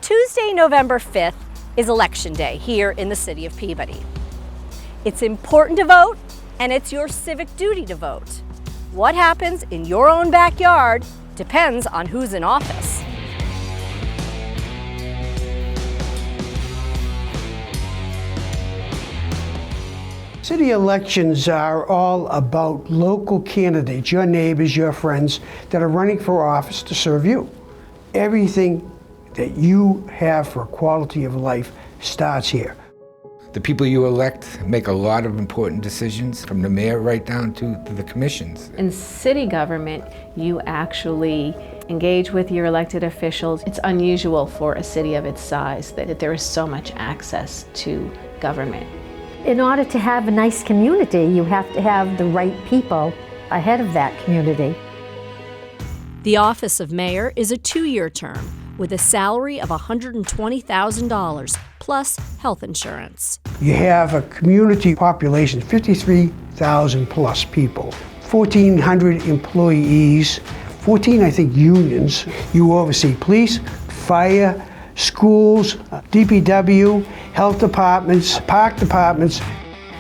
Tuesday, November 5th is Election Day here in the city of Peabody. It's important to vote, and it's your civic duty to vote. What happens in your own backyard depends on who's in office. City elections are all about local candidates, your neighbors, your friends, that are running for office to serve you. Everything that you have for quality of life starts here. The people you elect make a lot of important decisions, from the mayor right down to the commissions. In city government, you actually engage with your elected officials. It's unusual for a city of its size that there is so much access to government. In order to have a nice community, you have to have the right people ahead of that community. The office of mayor is a 2-year term with a salary of $120,000 plus health insurance. You have a community population, 53,000 plus people, 1,400 employees, 14, I think, unions. You oversee police, fire, schools, DPW, health departments, park departments.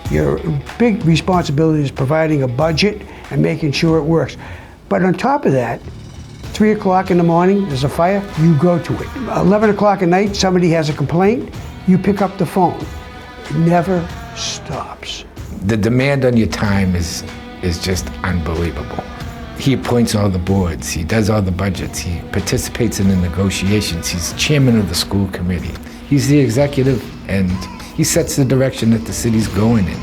Your big responsibility is providing a budget and making sure it works. But on top of that, 3 o'clock in the morning, there's a fire, you go to it. 11 o'clock at night, somebody has a complaint, you pick up the phone. It never stops. The demand on your time is just unbelievable. He appoints all the boards, he does all the budgets, he participates in the negotiations, he's chairman of the school committee. He's the executive, and he sets the direction that the city's going in.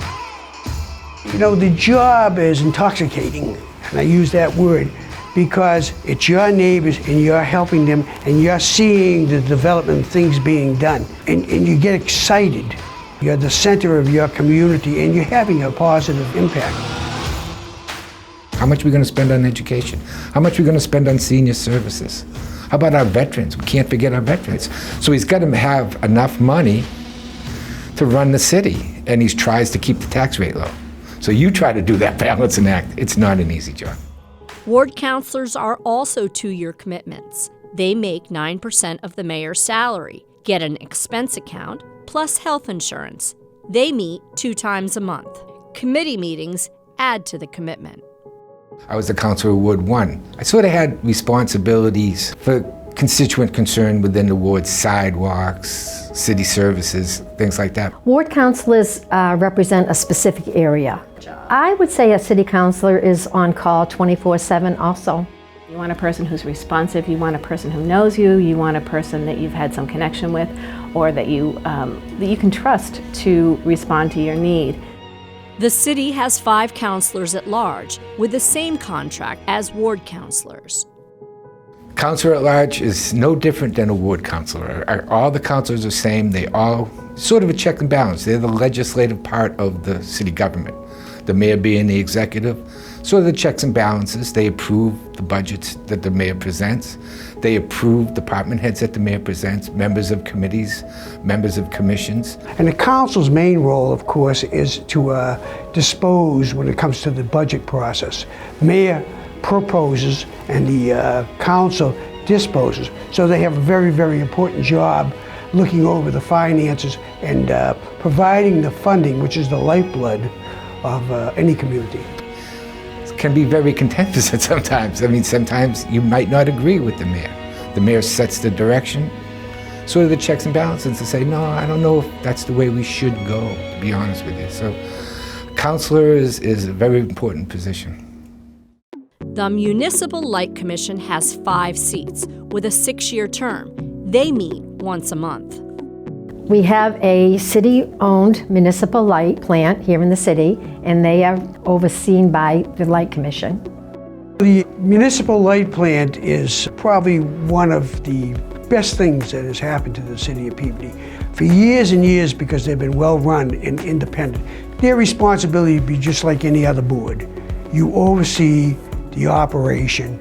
You know, the job is intoxicating, and I use that word because it's your neighbors and you're helping them and you're seeing the development, things being done, and you get excited. You're the center of your community and you're having a positive impact. How much are we going to spend on education? How much are we going to spend on senior services? How about our veterans? We can't forget our veterans. So he's got to have enough money to run the city, and he tries to keep the tax rate low. So you try to do that balancing act. It's not an easy job. Ward councilors are also 2-year commitments. They make 9% of the mayor's salary, get an expense account, plus health insurance. They meet 2 times a month. Committee meetings add to the commitment. I was the councilor of Ward 1. I sort of had responsibilities for constituent concern within the ward, sidewalks, city services, things like that. Ward councilors represent a specific area. I would say a city councilor is on call 24/7 also. You want a person who's responsive, you want a person who knows you, you want a person that you've had some connection with, or that you can trust to respond to your need. The city has 5 councilors at large with the same contract as ward councilors. Councilor at large is no different than a ward councilor. All the councilors are the same. They all sort of a check and balance. They're the legislative part of the city government. The mayor being the executive, sort of the checks and balances. They approve the budgets that the mayor presents. They approve department heads that the mayor presents, members of committees, members of commissions. And the council's main role, of course, is to dispose when it comes to the budget process. Mayor proposes and the council disposes. So they have a very, very important job looking over the finances and providing the funding, which is the lifeblood of any community. It can be very contentious at sometimes. I mean, sometimes you might not agree with the mayor. The mayor sets the direction, sort of the checks and balances to say, no, I don't know if that's the way we should go, to be honest with you. So councilor is a very important position. The Municipal Light Commission has 5 seats with a 6-year term. They meet once a month. We have a city-owned municipal light plant here in the city, and they are overseen by the Light Commission. The municipal light plant is probably one of the best things that has happened to the city of Peabody. For years and years, because they've been well-run and independent, their responsibility would be just like any other board. You oversee the operation.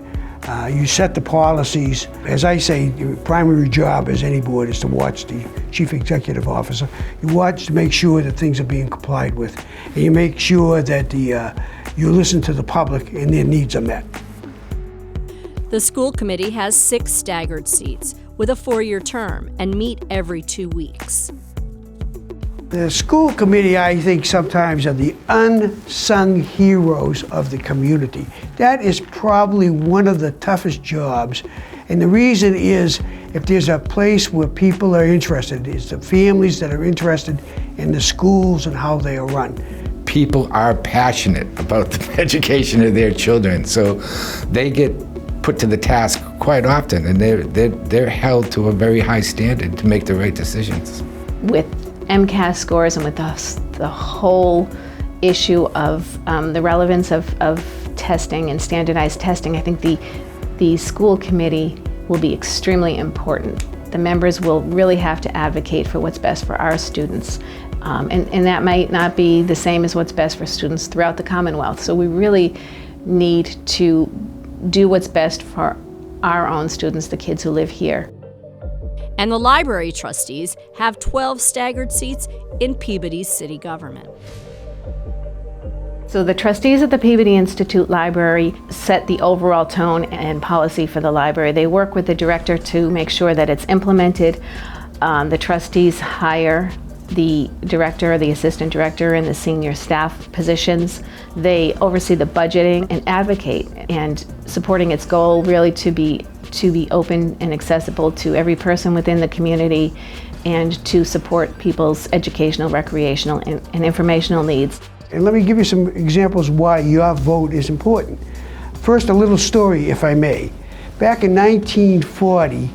You set the policies. As I say, your primary job as any board is to watch the chief executive officer. You watch to make sure that things are being complied with. And you make sure that you listen to the public and their needs are met. The school committee has 6 staggered seats with a 4-year term and meet every 2 weeks. The school committee, I think, sometimes are the unsung heroes of the community. That is probably one of the toughest jobs. And the reason is, if there's a place where people are interested, it's the families that are interested in the schools and how they are run. People are passionate about the education of their children, so they get put to the task quite often, and they're held to a very high standard to make the right decisions. With MCAS scores and with the whole issue of the relevance of testing and standardized testing, I think the school committee will be extremely important. The members will really have to advocate for what's best for our students. And that might not be the same as what's best for students throughout the Commonwealth. So we really need to do what's best for our own students, the kids who live here. And the library trustees have 12 staggered seats in Peabody's city government. So the trustees at the Peabody Institute Library set the overall tone and policy for the library. They work with the director to make sure that it's implemented. The trustees hire the director, the assistant director, and the senior staff positions. They oversee the budgeting and advocate and supporting its goal really to be open and accessible to every person within the community and to support people's educational, recreational, and informational needs. And let me give you some examples why your vote is important. First, a little story, if I may. Back in 1940,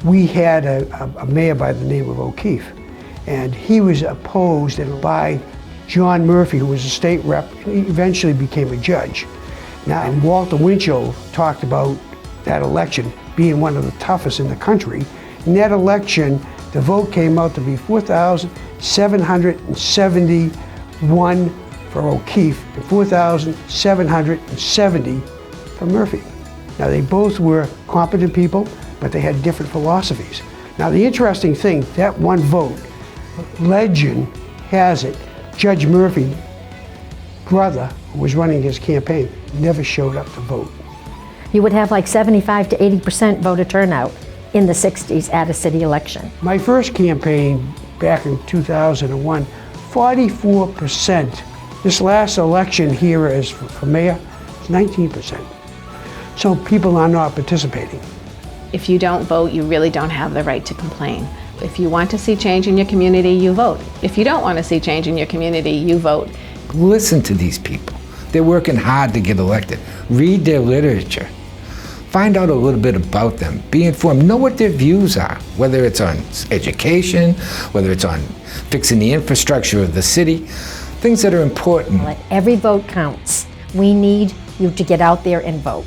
we had a mayor by the name of O'Keefe, and he was opposed by John Murphy, who was a state rep, and he eventually became a judge. Now, and Walter Winchell talked about that election being one of the toughest in the country. In that election, the vote came out to be 4,771 for O'Keefe and 4,770 for Murphy. Now, they both were competent people, but they had different philosophies. Now, the interesting thing, that one vote, legend has it, Judge Murphy's brother, who was running his campaign, never showed up to vote. You would have like 75 to 80% voter turnout in the 60s at a city election. My first campaign back in 2001, 44%. This last election here is for mayor, it's 19%. So people are not participating. If you don't vote, you really don't have the right to complain. If you want to see change in your community, you vote. If you don't want to see change in your community, you vote. Listen to these people. They're working hard to get elected. Read their literature. Find out a little bit about them. Be informed. Know what their views are, whether it's on education, whether it's on fixing the infrastructure of the city, things that are important. Every vote counts. We need you to get out there and vote.